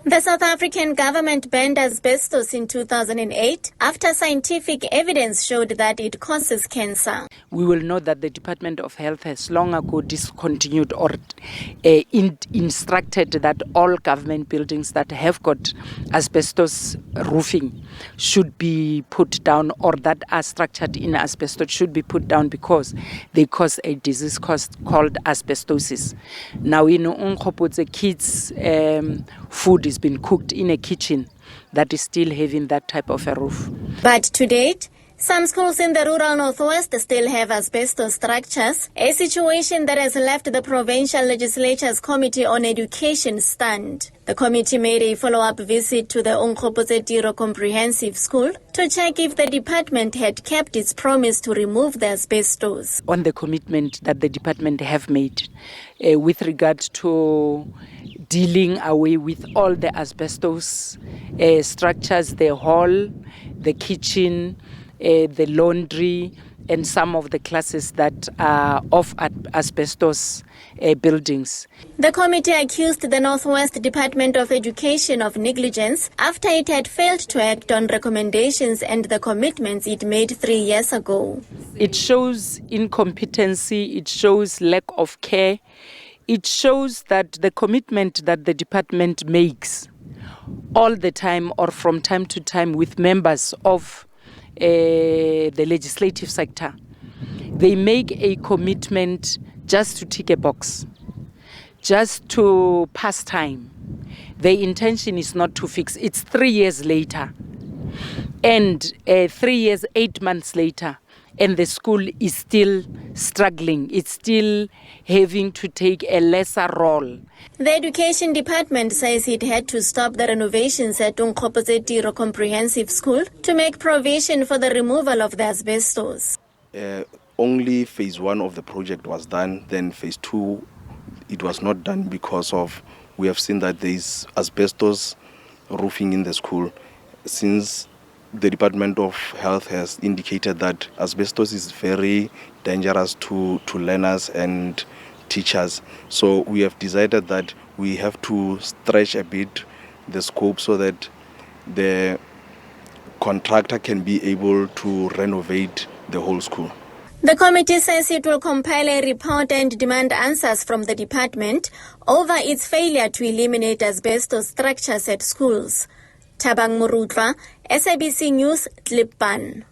The South African government banned asbestos in 2008 after scientific evidence showed that it causes cancer. We will know that the Department of Health has long ago discontinued or instructed that all government buildings that have got asbestos roofing should be put down, or that are structured in asbestos should be put down because they cause a disease called asbestosis. Now in Onkgopotse, kids' food is been cooked in a kitchen that is still having that type of a roof. But to date, some schools in the rural northwest still have asbestos structures, a situation that has left the provincial legislature's Committee on Education stunned. The committee made a follow-up visit to the Onkgopotse Tiro Comprehensive School to check if the department had kept its promise to remove the asbestos. On the commitment that the department have made with regard to dealing away with all the asbestos structures, the hall, the kitchen, the laundry, and some of the classes that are of asbestos buildings. The committee accused the Northwest Department of Education of negligence after it had failed to act on recommendations and the commitments it made 3 years ago. It shows incompetency, it shows lack of care, it shows that the commitment that the department makes all the time or from time to time with members of the legislative sector, they make a commitment just to tick a box, just to pass time. Their intention is not to fix. It's 3 years later, and 3 years, 8 months later, and the school is still struggling. It's still having to take a lesser role. The Education Department says it had to stop the renovations at Onkgopotse Tiro Comprehensive School to make provision for the removal of the asbestos. Only phase 1 of the project was done, then phase 2, it was not done because of, we have seen that there is asbestos roofing in the school. Since the Department of Health has indicated that asbestos is very dangerous to learners and teachers. So we have decided that we have to stretch a bit the scope so that the contractor can be able to renovate the whole school. The committee says it will compile a report and demand answers from the department over its failure to eliminate asbestos structures at schools. Thabang Murutla, SABC News, Klippan.